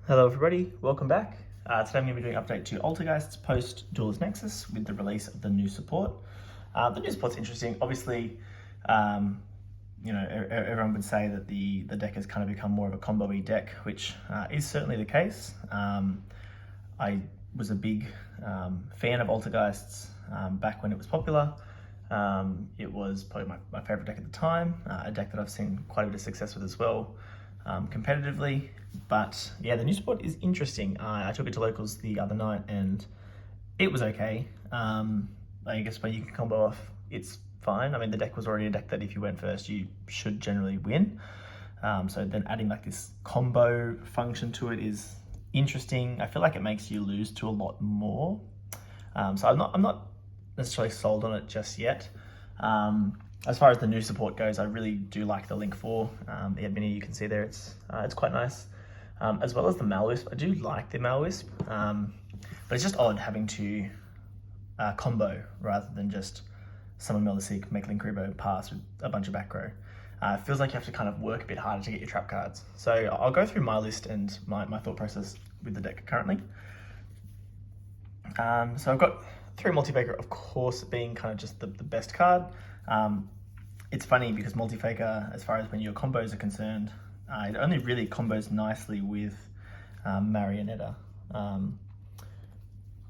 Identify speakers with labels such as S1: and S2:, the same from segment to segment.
S1: Hello everybody, welcome back. Today I'm going to be doing an update to Altergeist's post-Duelist Nexus with the release of the new support. The new support's interesting. Obviously, everyone would say that the deck has kind of become more of a combo-y deck, which is certainly the case. I was a big fan of Altergeist's back when it was popular. It was probably my favorite deck at the time, a deck that I've seen quite a bit of success with as well. Competitively, but yeah, the new support is interesting. I took it to locals the other night and it was okay. I guess when you can combo off, it's fine. I mean, the deck was already a deck that if you went first, you should generally win. So then adding like this combo function to it is interesting. I feel like it makes you lose to a lot more. So I'm not necessarily sold on it just yet. As far as the new support goes, I really do like the Link 4. The mini you can see there, it's quite nice. As well as the Malwisp. I do like the Malwisp, but it's just odd having to combo rather than just summon Meliseek, make Link Rebo, pass with a bunch of back row. It feels like you have to kind of work a bit harder to get your trap cards. So I'll go through my list and my thought process with the deck currently. So I've got 3 Multi-Faker, of course, being kind of just the best card. It's funny because Multi-Faker, as far as when your combos are concerned, it only really combos nicely with Marionetta.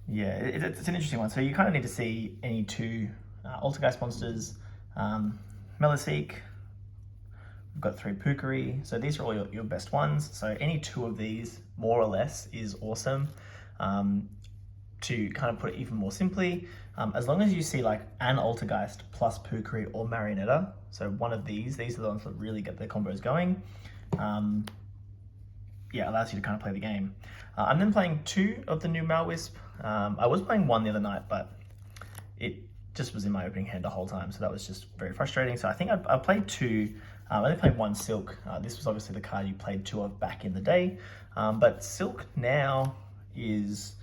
S1: It's an interesting one. So you kind of need to see any 2 Altergeist monsters, Meliseek. We've got 3 Pukari. So these are all your best ones. So any 2 of these, more or less, is awesome. To kind of put it even more simply, as long as you see like an Altergeist plus Pukari or Marionetta, so one of these are the ones that really get the combos going, allows you to kind of play the game. I'm then playing 2 of the new Malwisp. I was playing 1 the other night, but it just was in my opening hand the whole time, so that was just very frustrating. So I think I played 2, I only played 1 Silk. This was obviously the card you played 2 of back in the day, but Silk now is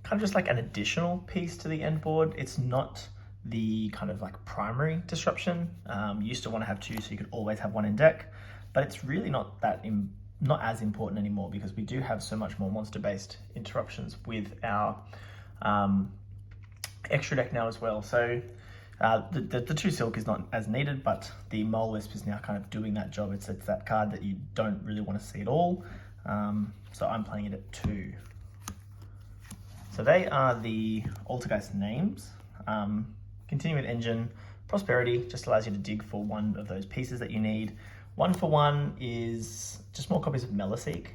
S1: kind of just like an additional piece to the end board. It's not the kind of like primary disruption. You used to want to have 2 so you could always have 1 in deck, but it's really not as important anymore because we do have so much more monster-based interruptions with our extra deck now as well. So the 2 Silk is not as needed, but the Malwisp is now kind of doing that job. It's that card that you don't really want to see at all. So I'm playing it at 2. So they are the Altergeist names. Continuing Engine, Prosperity just allows you to dig for 1 of those pieces that you need. 1 for 1 is just more copies of Meliseek.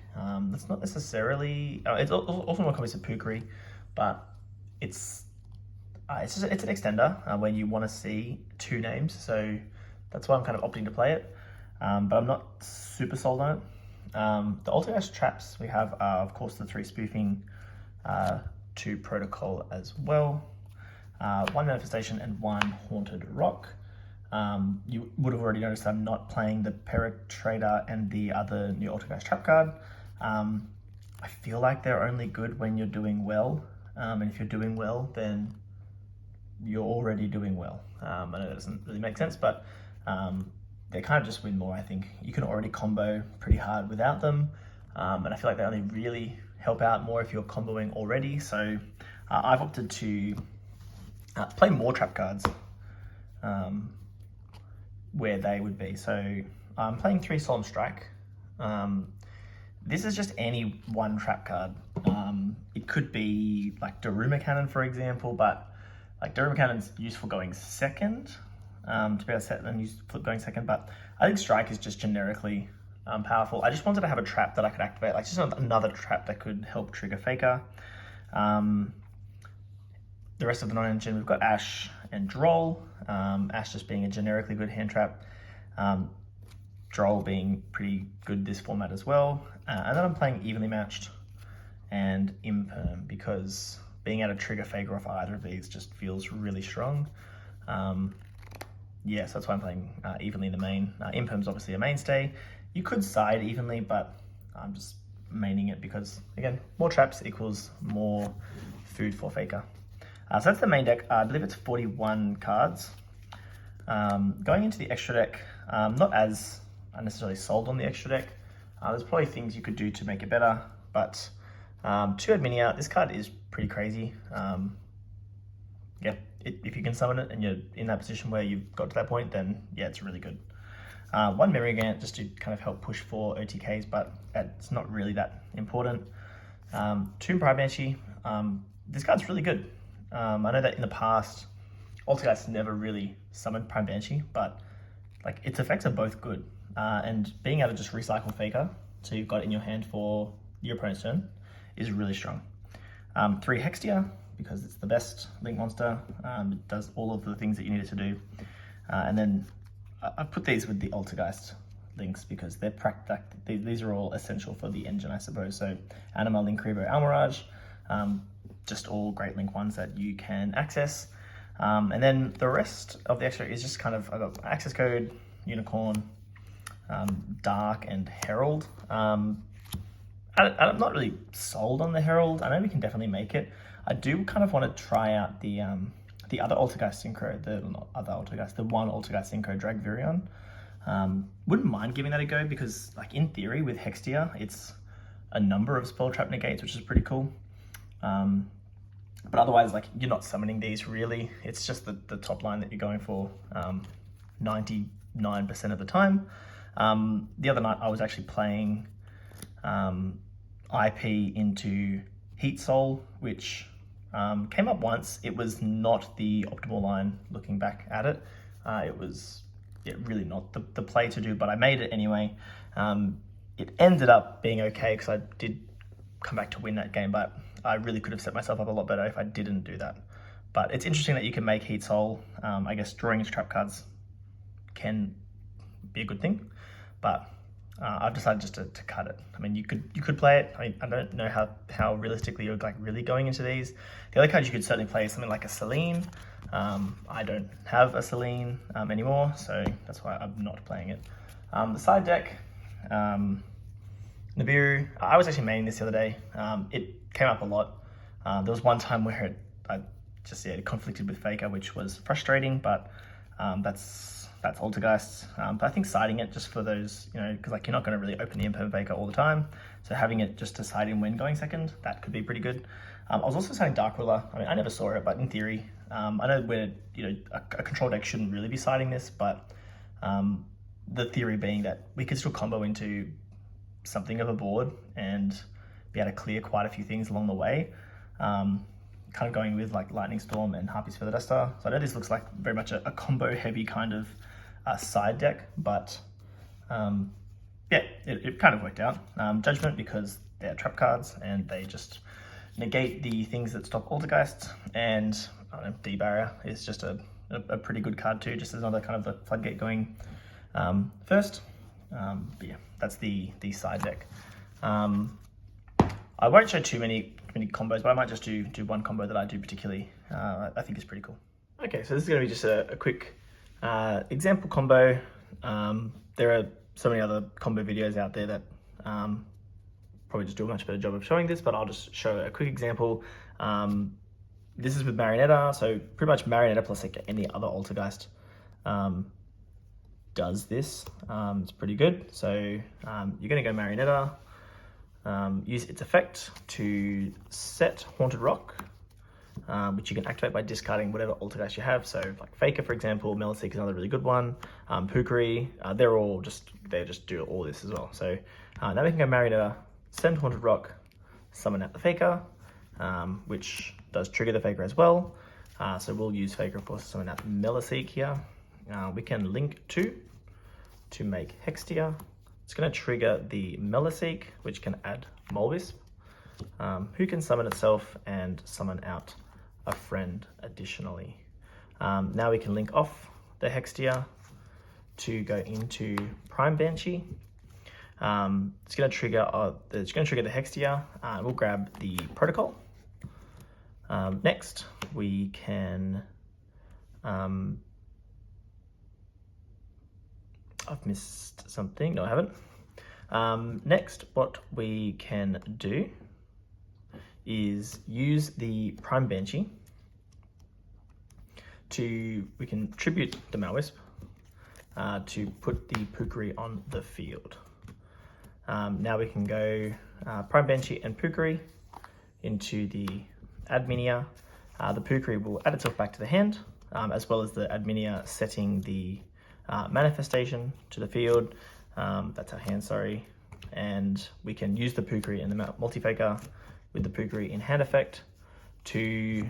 S1: That's not necessarily, it's also more copies of Pukari, but it's an extender when you want to see 2 names. So that's why I'm kind of opting to play it, but I'm not super sold on it. The Altergeist traps we have are, of course, the 3 spoofing, 2 protocol as well, 1 manifestation and 1 haunted rock. You would have already noticed I'm not playing the Penetrator and the other new Altergeist trap card. I feel like they're only good when you're doing well, and if you're doing well, then you're already doing well. I know that doesn't really make sense, but they kind of just win more. I think you can already combo pretty hard without them, and I feel like they only really help out more if you're comboing already. So I've opted to play more trap cards where they would be. So I'm playing 3 Solemn Strike. This is just any 1 trap card. It could be like Daruma Cannon, for example, but like Daruma Cannon's useful going second, to be able to set and use flip going second, but I think Strike is just generically powerful. I just wanted to have a trap that I could activate, like just another trap that could help trigger Faker. The rest of the non-engine, we've got Ash and Droll. Ash just being a generically good hand trap. Droll being pretty good this format as well. And then I'm playing Evenly Matched and Imperm because being able to trigger Faker off either of these just feels really strong. So that's why I'm playing Evenly in the main. Imperm's obviously a mainstay. You could side Evenly, but I'm just maining it because, again, more traps equals more food for Faker. So that's the main deck. I believe it's 41 cards. Going into the extra deck, not as necessarily sold on the extra deck. There's probably things you could do to make it better, but 2 mini out, this card is pretty crazy. Yeah, if you can summon it and you're in that position where you've got to that point, then yeah, it's really good. 1 memory Gant just to kind of help push for OTKs, but it's not really that important. 2 Prime Banshee, this card's really good. I know that in the past, Altergeist never really summoned Prime Banshee, but like its effects are both good. And being able to just recycle Faker, so you've got it in your hand for your opponent's turn, is really strong. 3 Hextia, because it's the best Link monster. It does all of the things that you need it to do. And then I put these with the Altergeist links because they're these are all essential for the engine, I suppose. So Anima, Linkuriboh, Almirage, just all great Link ones that you can access. And then the rest of the extra is just kind of, I got access code, Unicorn, Dark, and Herald. I'm not really sold on the Herald. I know we can definitely make it. I do kind of want to try out the other Altergeist Synchro, the one Altergeist Synchro Drag Virion. Wouldn't mind giving that a go because, like, in theory with Hextia, it's a number of spell trap negates, which is pretty cool. But otherwise, like, you're not summoning these really. It's just the top line that you're going for 99% of the time. The other night I was actually playing IP into Heat Soul, which came up once. It was not the optimal line looking back at it. It was really not the play to do, but I made it anyway. It ended up being okay because I did come back to win that game, but I really could have set myself up a lot better if I didn't do that. But it's interesting that you can make Heat Soul. I guess drawing into trap cards can be a good thing, but I've decided just to cut it. I mean, you could play it. I mean, I don't know how realistically you're like really going into these. The other cards you could certainly play is something like a Celine. I don't have a Celine anymore, so that's why I'm not playing it. The side deck, Nibiru. I was actually maining this the other day. It came up a lot. There was one time where it conflicted with Faker, which was frustrating, but that's Altergeist. But I think siding it just for those, because like you're not going to really open the Imperm Faker all the time, so having it just to side in when going second, that could be pretty good. I was also siding Dark Ruler. I mean, I never saw it, but in theory, I know where a control deck shouldn't really be siding this, but the theory being that we could still combo into something of a board and be able to clear quite a few things along the way. Kind of going with like Lightning Storm and Harpy's Feather Duster. So I know this looks like very much a combo heavy kind of side deck, but yeah, it kind of worked out. Judgment, because they're trap cards and they just negate the things that stop Altergeist, and I don't know, D-Barrier is just a pretty good card too, just as another kind of the floodgate going first. But yeah, that's the side deck. I won't show too many combos, but I might just do one combo that I do particularly. I think is pretty cool. Okay, so this is going to be just a quick example combo. There are so many other combo videos out there that probably just do a much better job of showing this, but I'll just show a quick example. This is with Marionetta, so pretty much Marionetta plus like any other Altergeist does this. It's pretty good. So you're going to go Marionetta, use its effect to set Haunted Rock, which you can activate by discarding whatever Altergeist you have. So like Faker, for example, Meliseek is another really good one. Pukari, they just do all this as well. So now we can go Marionetta, send Haunted Rock, summon out the Faker, which does trigger the Faker as well. So we'll use Faker, of course, to summon out Meliseek here. We can link to make Hextia. It's going to trigger the Meliseek, which can add Molvisp, who can summon itself and summon out a friend additionally. Now we can link off the Hextia to go into Prime Banshee. It's going to trigger the Hextia. We'll grab the Protocol. Next, we can. I've missed something. No, I haven't. Next, what we can do is use the Prime Banshee we can tribute the Malwisp to put the Pukari on the field. Now we can go Prime Banshee and Pukari into the Adminia. The Pukari will add itself back to the hand, as well as the Adminia setting the manifestation to the field. That's our hand, sorry. And we can use the Pukari and the multi-faker with the Pukari in hand effect to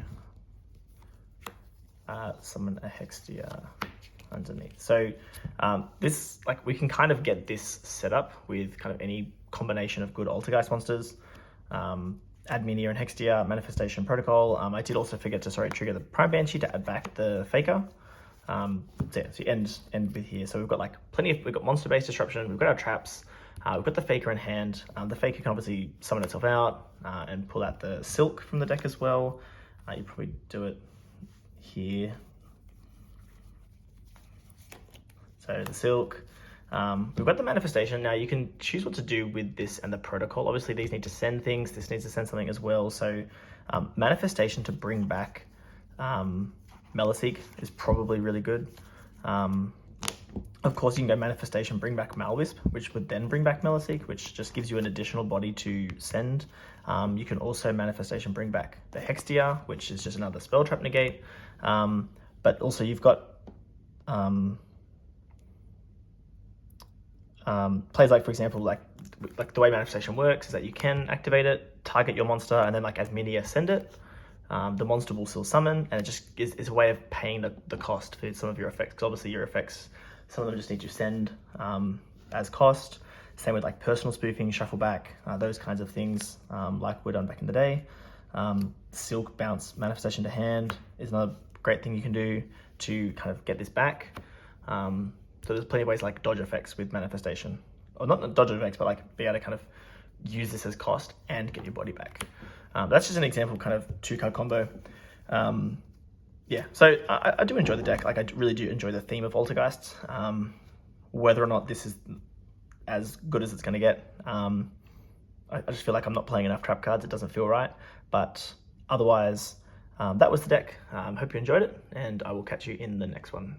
S1: summon a Hextia underneath. So this, like, we can kind of get this set up with kind of any combination of good Altergeist monsters. Adminia and Hextia, Manifestation Protocol. I did also forget to, trigger the Prime Banshee to add back the Faker. So you end with here. So we've got like we've got monster-based disruption, we've got our traps, we've got the Faker in hand. The Faker can obviously summon itself out and pull out the Silk from the deck as well. You probably do it here. So the Silk. We've got the Manifestation. Now you can choose what to do with this and the Protocol. Obviously these need to send things, this needs to send something as well. So Manifestation to bring back Meliseek is probably really good. Of course you can go Manifestation, bring back Malwisp, which would then bring back Meliseek, which just gives you an additional body to send. You can also Manifestation, bring back the Hextia, which is just another spell trap negate. But also you've got plays like, for example, like the way Manifestation works is that you can activate it, target your monster, and then like Adminia send it. The monster will still summon, and it just is a way of paying the cost for some of your effects. Because obviously your effects, some of them just need to send as cost. Same with like personal spoofing, shuffle back, those kinds of things, like we're done back in the day. Silk bounce Manifestation to hand is another great thing you can do to kind of get this back. So there's plenty of ways like dodge effects with Manifestation, or not dodge effects, but like be able to kind of use this as cost and get your body back. That's just an example, kind of 2-card combo. Yeah, so I do enjoy the deck. Like I really do enjoy the theme of Altergeists. Whether or not this is as good as it's going to get, I just feel like I'm not playing enough trap cards. It doesn't feel right. But otherwise, that was the deck. Hope you enjoyed it, and I will catch you in the next one.